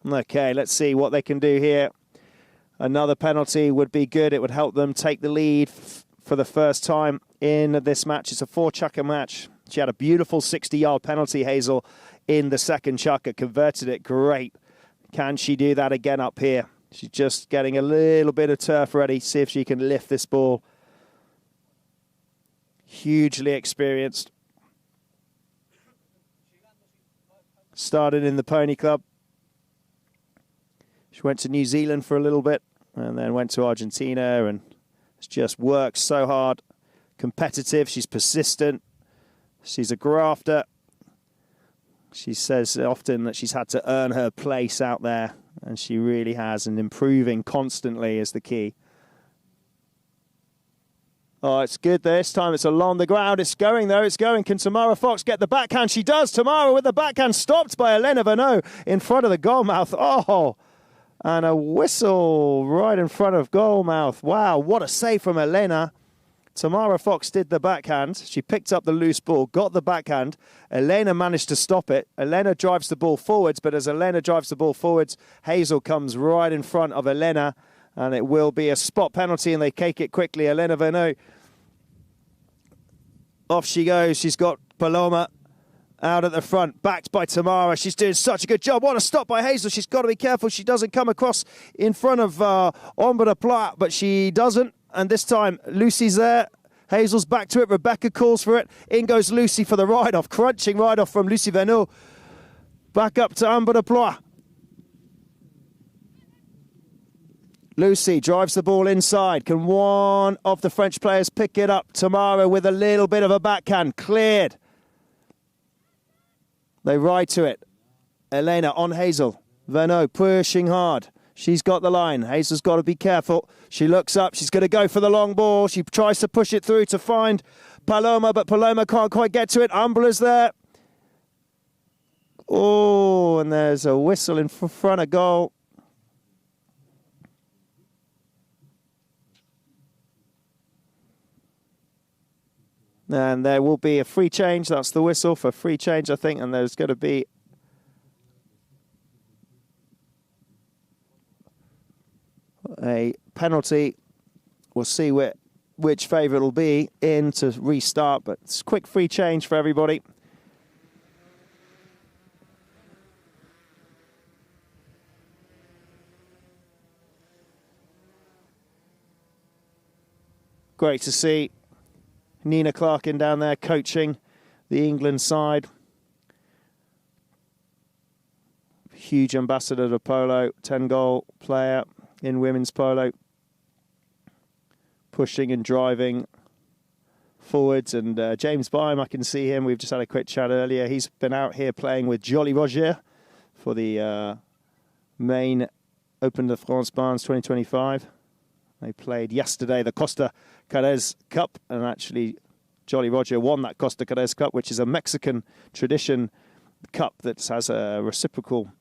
Okay, let's see what they can do here. Another penalty would be good. It would help them take the lead for the first time in this match. It's a 4-chukker match. She had a beautiful 60-yard penalty, Hazel, in the second chukker. Converted it great. Can she do that again up here? She's just getting a little bit of turf ready. See if she can lift this ball. Hugely experienced. Started in the Pony Club. She went to New Zealand for a little bit and then went to Argentina and has just worked so hard. Competitive, she's persistent, she's a grafter. She says often that she's had to earn her place out there, and she really has, and improving constantly is the key. Oh, it's good this time. It's along the ground. It's going, though. It's going. Can Tamara Fox get the backhand? She does. Tamara with the backhand, stopped by Elena Vernot in front of the goalmouth. Oh, and a whistle right in front of goalmouth. Wow, what a save from Elena. Tamara Fox did the backhand. She picked up the loose ball, got the backhand. Elena managed to stop it. Elena drives the ball forwards, but as Elena drives the ball forwards, Hazel comes right in front of Elena, and it will be a spot penalty, and they take it quickly. Elena Vernot, off she goes. She's got Paloma out at the front, backed by Tamara. She's doing such a good job. What a stop by Hazel. She's got to be careful she doesn't come across in front of Ombre de Plat, but she doesn't. And this time, Lucy's there. Hazel's back to it. Rebecca calls for it. In goes Lucy for the ride-off. Crunching ride-off from Lucy Vernot. Back up to Ombre de Plat. Lucy drives the ball inside. Can one of the French players pick it up? Tamara with a little bit of a backhand. Cleared. They ride to it. Elena on Hazel. Vernot pushing hard. She's got the line. Hazel's got to be careful. She looks up. She's going to go for the long ball. She tries to push it through to find Paloma, but Paloma can't quite get to it. Umbrella's there. Oh, and there's a whistle in front of goal. And there will be a free change. That's the whistle for free change, I think. And there's going to be a penalty. We'll see which favourite it'll be in to restart. But it's a quick free change for everybody. Great to see Nina Clarkin down there coaching the England side. Huge ambassador to polo, 10-goal player in women's polo. Pushing and driving forwards. And James Byam, I can see him. We've just had a quick chat earlier. He's been out here playing with Jolly Roger for the main Open de France Barnes 2025. They played yesterday the Costa Carrez Cup, and actually Jolly Roger won that Costa Carrez Cup, which is a Mexican tradition cup that has a reciprocal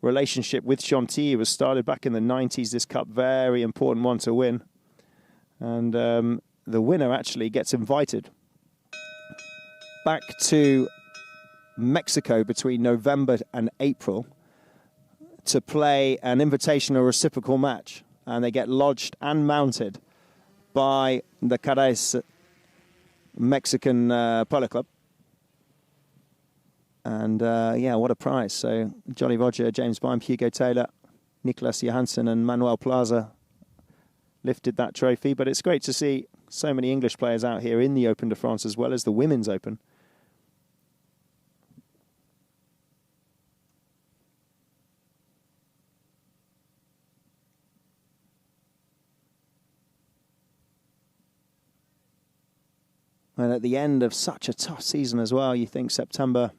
relationship with Chantilly. It was started back in the 90s, this cup, very important one to win. And the winner actually gets invited back to Mexico between November and April to play an invitational reciprocal match. And they get lodged and mounted by the Carrez Mexican Polo Club. And yeah, what a prize. So Jolly Roger, James Byam, Hugo Taylor, Nicolas Johansson and Manuel Plaza lifted that trophy. But it's great to see so many English players out here in the Open de France as well as the Women's Open. And at the end of such a tough season as well, you think September,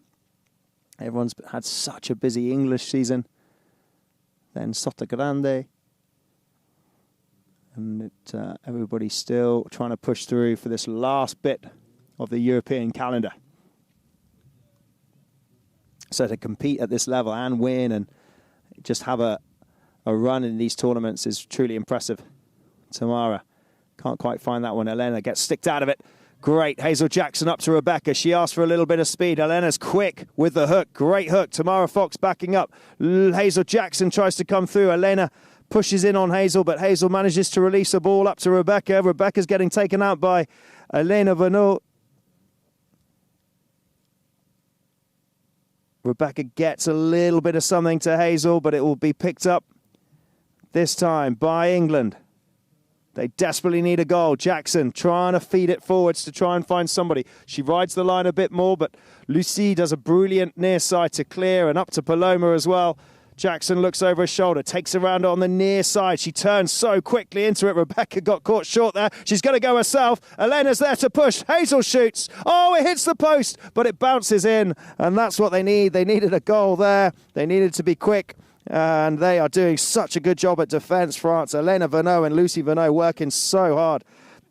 everyone's had such a busy English season. Then Sota Grande. And everybody's still trying to push through for this last bit of the European calendar. So to compete at this level and win and just have a run in these tournaments is truly impressive. Tamara can't quite find that one. Elena gets sticked out of it. Great. Hazel Jackson up to Rebecca. She asked for a little bit of speed. Elena's quick with the hook. Great hook. Tamara Fox backing up. Hazel Jackson tries to come through. Elena pushes in on Hazel, but Hazel manages to release the ball up to Rebecca. Rebecca's getting taken out by Elena Vanot. Rebecca gets a little bit of something to Hazel, but it will be picked up this time by England. They desperately need a goal. Jackson trying to feed it forwards to try and find somebody. She rides the line a bit more, but Lucy does a brilliant near side to clear and up to Paloma as well. Jackson looks over her shoulder, takes around on the near side. She turns so quickly into it. Rebecca got caught short there. She's going to go herself. Elena's there to push. Hazel shoots. Oh, it hits the post, but it bounces in, and that's what they need. They needed a goal there. They needed to be quick. And they are doing such a good job at defence, France. Elena Vanot and Lucy Vanot working so hard.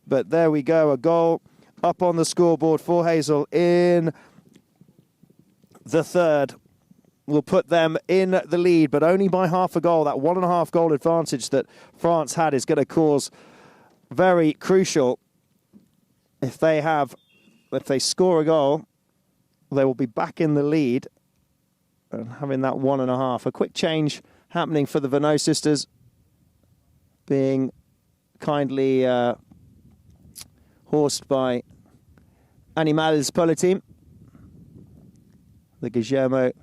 But there we go, a goal up on the scoreboard for Hazel in the third. Will put them in the lead, but only by half a goal. That 1.5 goal advantage that France had is going to cause very crucial. If they score a goal, they will be back in the lead. And having that 1.5. A quick change happening for the Vanot sisters, being kindly horsed by Animals Polo Team. The Guillermo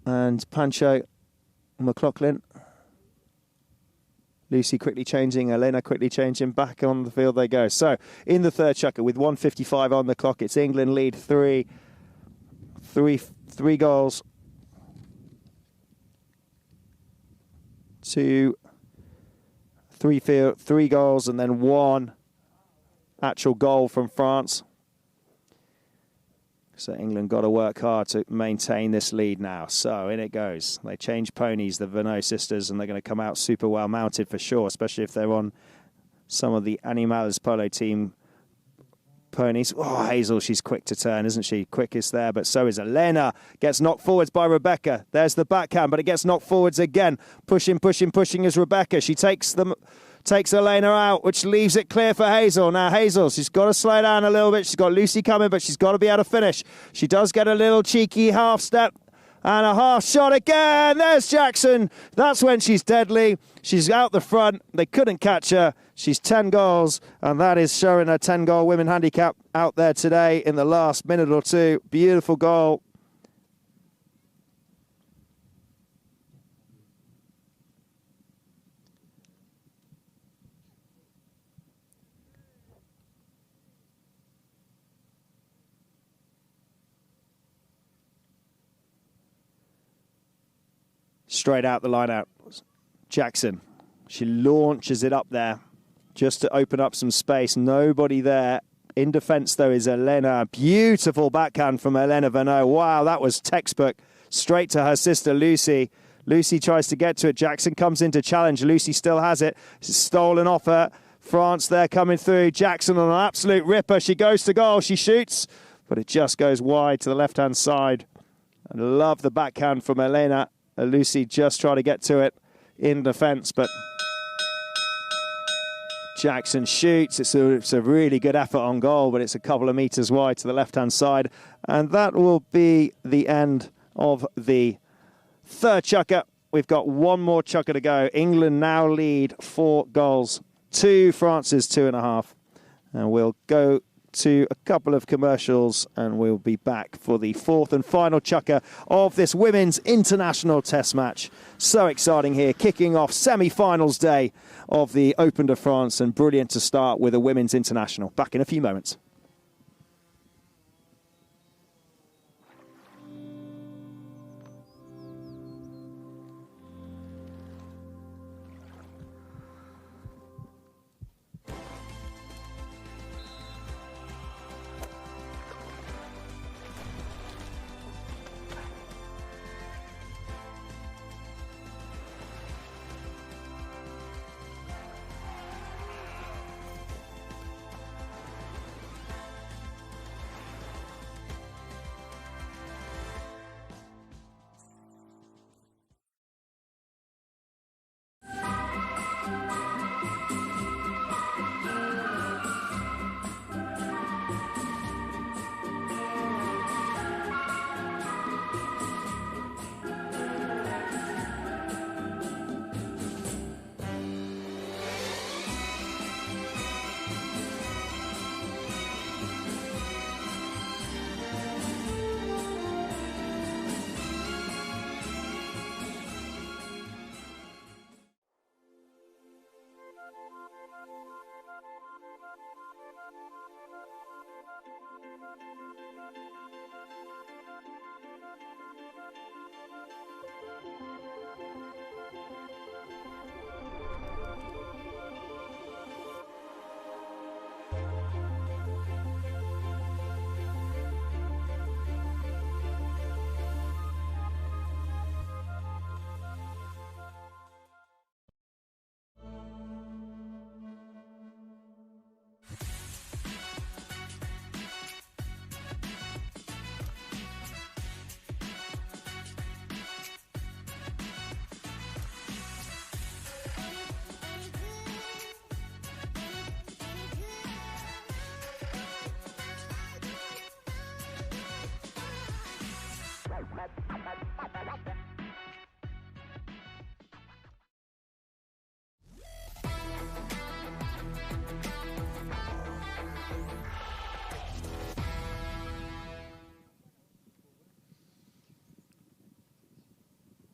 and Pancho McLaughlin. Lucy quickly changing, Elena quickly changing, back on the field they go. So, in the third chukker with 1:55 on the clock, it's England lead three goals to three goals and then one actual goal from France. So England got to work hard to maintain this lead now. So in it goes. They change ponies, the Vanot sisters, and they're going to come out super well mounted for sure, especially if they're on some of the Animals Polo Team ponies. Oh, Hazel, she's quick to turn, isn't she? Quickest there, but so is Elena. Gets knocked forwards by Rebecca. There's the backhand, but it gets knocked forwards again. Pushing is Rebecca. She takes Elena out, which leaves it clear for Hazel. Now Hazel, she's got to slow down a little bit. She's got Lucy coming, but she's got to be able to finish. She does get a little cheeky half step and a half shot again. There's Jackson. That's when she's deadly. She's out the front. They couldn't catch her. She's 10 goals, and that is showing her 10-goal women handicap out there today in the last minute or two. Beautiful goal. Straight out the line out. Jackson. She launches it up there just to open up some space. Nobody there. In defence, though, is Elena. Beautiful backhand from Elena Vanot. Wow, that was textbook. Straight to her sister, Lucy. Lucy tries to get to it. Jackson comes in to challenge. Lucy still has it. It's stolen off her. France there coming through. Jackson on an absolute ripper. She goes to goal. She shoots, but it just goes wide to the left-hand side. I love the backhand from Elena. Lucy just trying to get to it in defence, but Jackson shoots. It's a really good effort on goal, but it's a couple of metres wide to the left-hand side. And that will be the end of the third chukker. We've got one more chukker to go. England now lead 4 goals to France's 2.5. And we'll go to a couple of commercials and we'll be back for the fourth and final chukker of this women's international test match. So exciting here, kicking off semi-finals day of the Open de France, and brilliant to start with a women's international. Back in a few moments.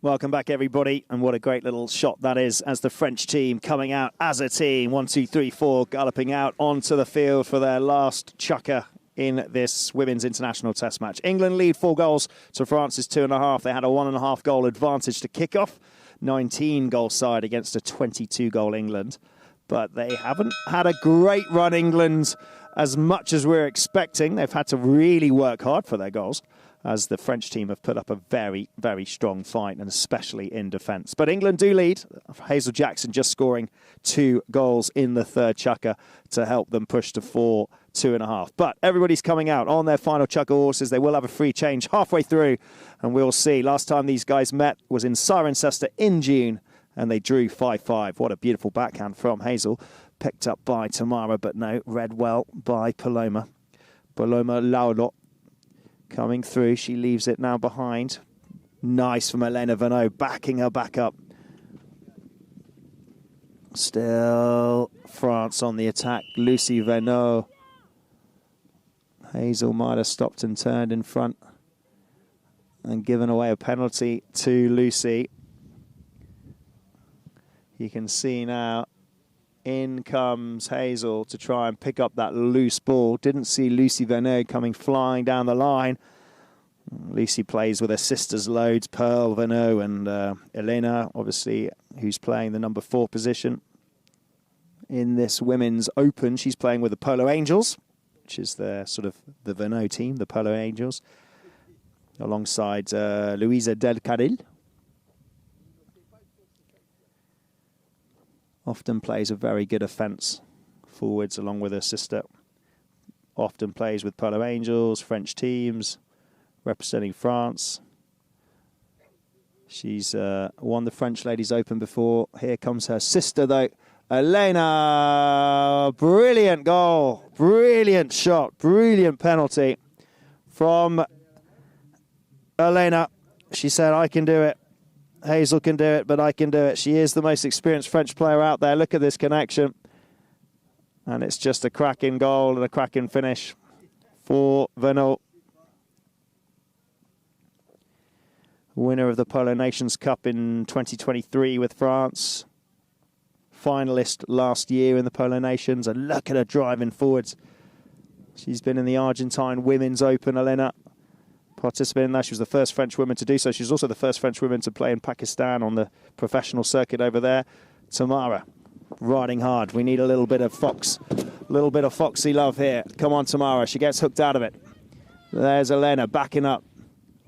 Welcome back, everybody, and what a great little shot that is as the French team coming out as a team. 1, 2, 3, 4, galloping out onto the field for their last chukker in this Women's International Test match. England lead 4 goals to France's 2.5. They had a 1.5 goal advantage to kick off. 19-goal side against a 22-goal England. But they haven't had a great run, England, as much as we're expecting. They've had to really work hard for their goals, as the French team have put up a very, very strong fight, and especially in defence. But England do lead. Hazel Jackson just scoring 2 goals in the third chukker to help them push to 4, 2.5. But everybody's coming out on their final chukker horses. They will have a free change halfway through, and we'll see. Last time these guys met was in Cirencester in June, and they drew 5-5. What a beautiful backhand from Hazel. Picked up by Tamara, but no, read well by Paloma. Paloma Laudot coming through. She leaves it now behind. Nice from Elena Vernot, backing her back up. Still France on the attack. Lucy Vernot. Hazel might have stopped and turned in front and given away a penalty to Lucy. You can see now, in comes Hazel to try and pick up that loose ball. Didn't see Lucy Vernot coming flying down the line. Lucy plays with her sisters loads, Pearl Vernot and Elena, obviously, who's playing the number 4 position. In this Women's Open, she's playing with the Polo Angels, which is the sort of the Vernot team, the Polo Angels, alongside Luisa Del Carril. Often plays a very good offence forwards along with her sister. Often plays with Polo Angels, French teams, representing France. She's won the French Ladies Open before. Here comes her sister, though. Elena, brilliant goal, brilliant shot, brilliant penalty from Elena. She said, I can do it. Hazel can do it, but I can do it. She is the most experienced French player out there. Look at this connection. And it's just a cracking goal and a cracking finish for Vernot. Winner of the Polo Nations Cup in 2023 with France. Finalist last year in the Polo Nations. And look at her driving forwards. She's been in the Argentine Women's Open, Elena. Participating in that. She was the first French woman to do so. She's also the first French woman to play in Pakistan on the professional circuit over there. Tamara, riding hard. We need a little bit of foxy love here. Come on, Tamara. She gets hooked out of it. There's Elena backing up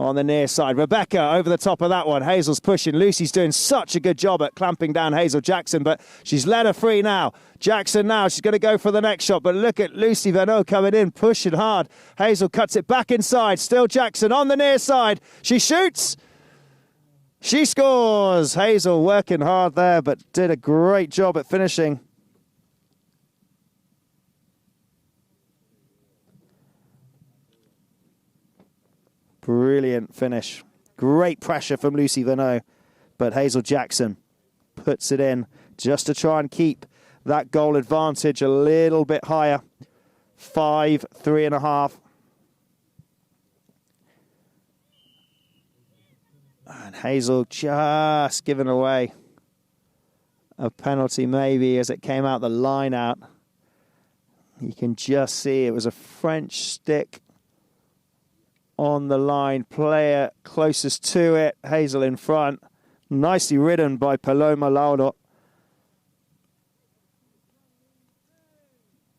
on the near side. Rebecca over the top of that one. Hazel's pushing. Lucy's doing such a good job at clamping down Hazel Jackson, but she's let her free now. Jackson now, she's going to go for the next shot, but look at Lucy Vernot coming in, pushing hard. Hazel cuts it back inside. Still Jackson on the near side. She shoots. She scores. Hazel working hard there, but did a great job at finishing. Brilliant finish. Great pressure from Lucy Vernot, but Hazel Jackson puts it in just to try and keep that goal advantage a little bit higher. 5, 3.5. And Hazel just giving away a penalty maybe as it came out the line out. You can just see it was a French stick on the line. Player closest to it, Hazel in front. Nicely ridden by Paloma Laudo.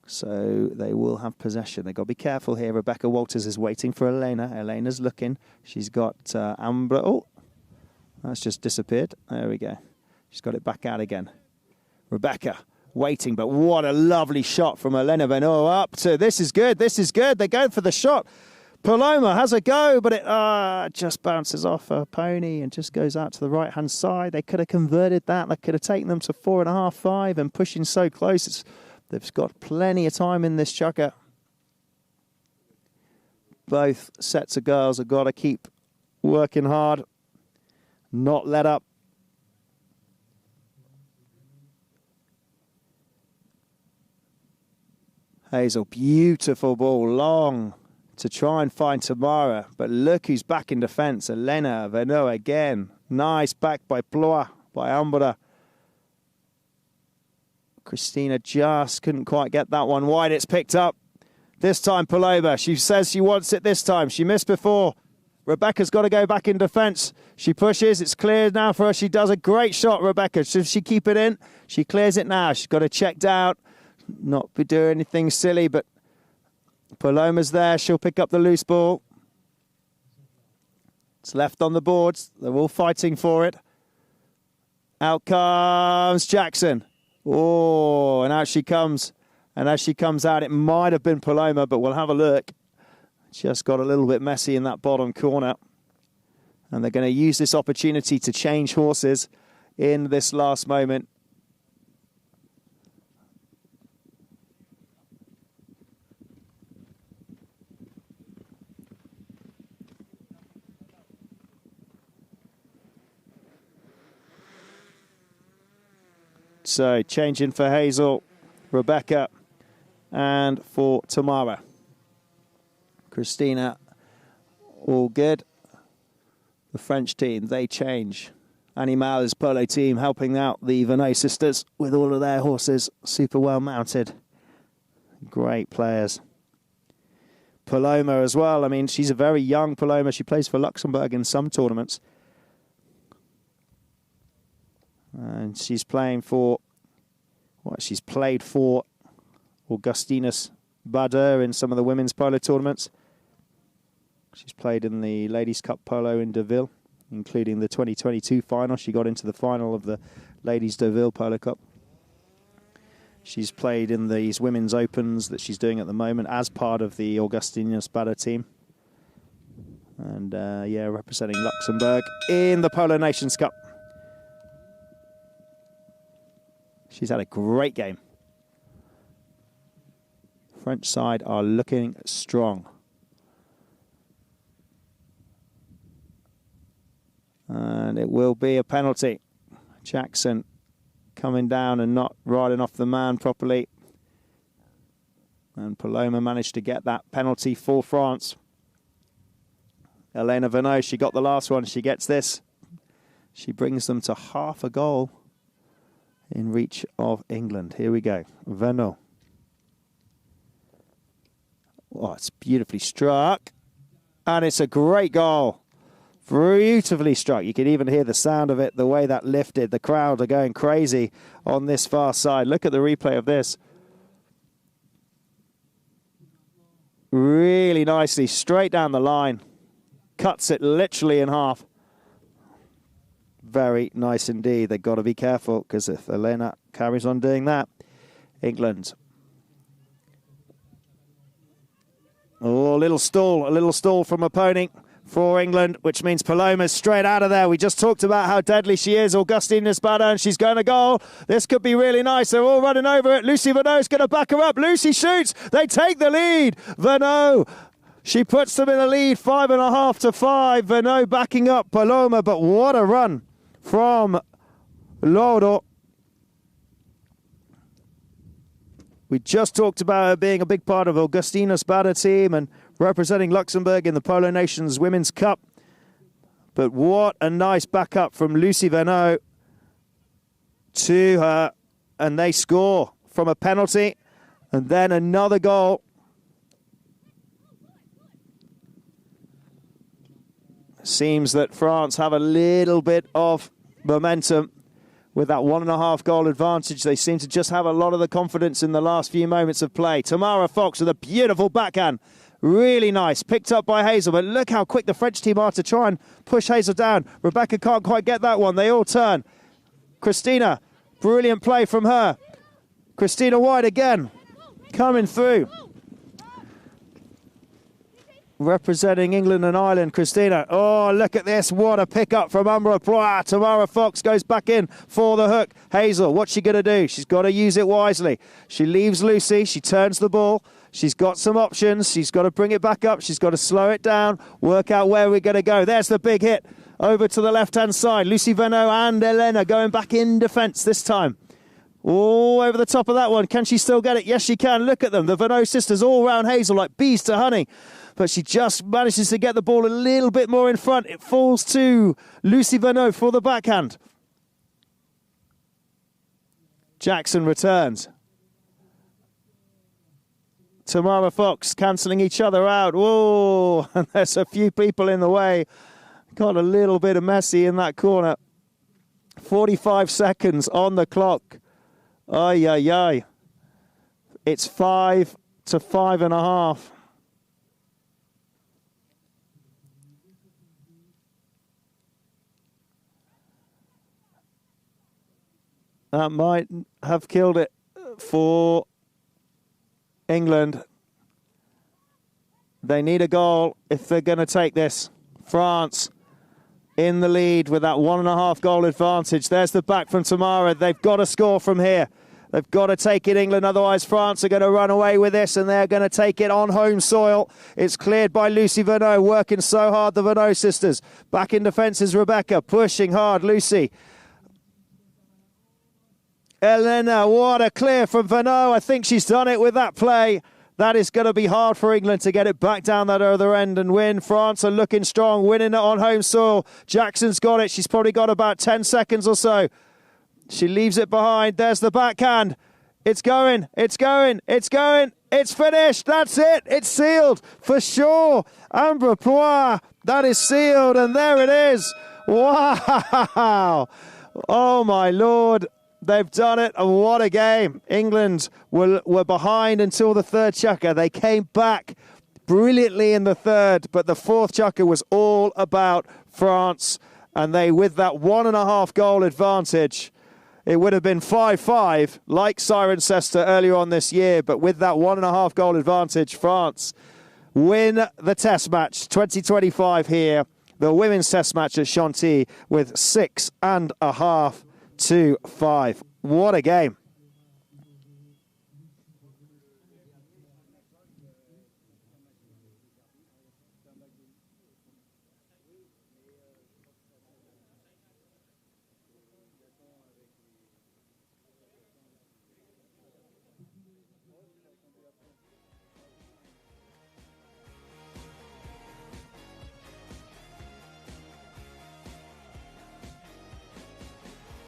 So they will have possession. They've got to be careful here. Rebecca Walters is waiting for Elena. Elena's looking. She's got Amber. Oh, that's just disappeared. There we go. She's got it back out again. Rebecca waiting, but what a lovely shot from Elena Venot up to. This is good. This is good. They're going for the shot. Paloma has a go, but it just bounces off her pony and just goes out to the right-hand side. They could have converted that. That could have taken them to 4.5, 5, and pushing so close. They've got plenty of time in this chukker. Both sets of girls have got to keep working hard, not let up. Hazel, beautiful ball, long to try and find Tamara. But look who's back in defence. Elena Venot again. Nice back by Ploa, by Ambra. Christina just couldn't quite get that one wide. It's picked up. This time Paloma. She says she wants it this time. She missed before. Rebecca's got to go back in defence. She pushes. It's cleared now for her. She does a great shot, Rebecca. Should she keep it in? She clears it now. She's got to check down. Not be doing anything silly, but Paloma's there. She'll pick up the loose ball. It's left on the boards. They're all fighting for it. Out comes Jackson. Oh, and out she comes. And as she comes out, it might have been Paloma, but we'll have a look. Just got a little bit messy in that bottom corner. And they're going to use this opportunity to change horses in this last moment. So changing for Hazel, Rebecca, and for Tamara. Christina, all good. The French team, they change. Annie Mal's polo team helping out the Venot sisters with all of their horses. Super well mounted. Great players. Paloma as well. I mean, she's a very young Paloma. She plays for Luxembourg in some tournaments. And she's playing for, well, she's played for Augustinus Bader in some of the women's polo tournaments. She's played in the Ladies' Cup Polo in Deauville, including the 2022 final. She got into the final of the Ladies' Deauville Polo Cup. She's played in these women's opens that she's doing at the moment as part of the Augustinus Bader team. And, yeah, representing Luxembourg in the Polo Nations Cup. She's had a great game. French side are looking strong. And it will be a penalty. Jackson coming down and not riding off the man properly. And Paloma managed to get that penalty for France. Elena Venot, she got the last one. She gets this. She brings them to half a goal in reach of England. Here we go. Venot. Oh, it's beautifully struck. And it's a great goal. Beautifully struck. You can even hear the sound of it, the way that lifted. The crowd are going crazy on this far side. Look at the replay of this. Really nicely, straight down the line. Cuts it literally in half. Very nice indeed. They've got to be careful, because if Elena carries on doing that, England. Oh, a little stall from opponent for England, which means Paloma's straight out of there. We just talked about how deadly she is, Augustine Espada, and she's going to goal. This could be really nice. They're all running over it. Lucy Venot's going to back her up. Lucy shoots. They take the lead. Venot, she puts them in the lead, 5.5 to 5. Venot backing up Paloma, but what a run from Laudo. We just talked about her being a big part of Augustina Spada team and representing Luxembourg in the Polo Nations Women's Cup. But what a nice backup from Lucy Venot to her. And they score from a penalty. And then another goal. Seems that France have a little bit of momentum with that 1.5 goal advantage. They seem to just have a lot of the confidence in the last few moments of play. Tamara Fox with a beautiful backhand. Really nice. Picked up by Hazel, but look how quick the French team are to try and push Hazel down. Rebecca can't quite get that one. They all turn. Christina, brilliant play from her. Christina White again, coming through. Representing England and Ireland, Christina. Oh, look at this. What a pick-up from Umbra Ploy. Tamara Fox goes back in for the hook. Hazel, what's she going to do? She's got to use it wisely. She leaves Lucy. She turns the ball. She's got some options. She's got to bring it back up. She's got to slow it down, work out where we're going to go. There's the big hit over to the left-hand side. Lucy Venot and Elena going back in defence this time. Oh, over the top of that one. Can she still get it? Yes, she can. Look at them. The Venot sisters all round Hazel like bees to honey. But she just manages to get the ball a little bit more in front. It falls to Lucy Venot for the backhand. Jackson returns. Tamara Fox cancelling each other out. Whoa, and there's a few people in the way. Got a little bit of messy in that corner. 45 seconds on the clock. Ay, ay, ay. It's 5 to 5.5. That might have killed it for England. They need a goal if they're going to take this. France in the lead with that 1.5 goal advantage. There's the back from Tamara. They've got to score from here. They've got to take it, England. Otherwise, France are going to run away with this, and they're going to take it on home soil. It's cleared by Lucy Venot, working so hard, the Venot sisters. Back in defence is Rebecca, pushing hard. Lucy. Elena, what a clear from Venot. I think she's done it with that play. That is going to be hard for England to get it back down that other end and win. France are looking strong, winning it on home soil. Jackson's got it. She's probably got about 10 seconds or so. She leaves it behind. There's the backhand. It's going. It's going. It's going. It's finished. That's it. It's sealed for sure. Umbra Ploy. That is sealed. And there it is. Wow. Oh, my Lord. They've done it, and what a game. England were behind until the third chukker. They came back brilliantly in the third, but the fourth chukker was all about France, and they, with that 1.5 goal advantage, it would have been 5-5, like Cirencester earlier on this year, but with that 1.5 goal advantage, France win the Test match 2025 here, the women's Test match at Chantilly with 6.5 to 5. What a game.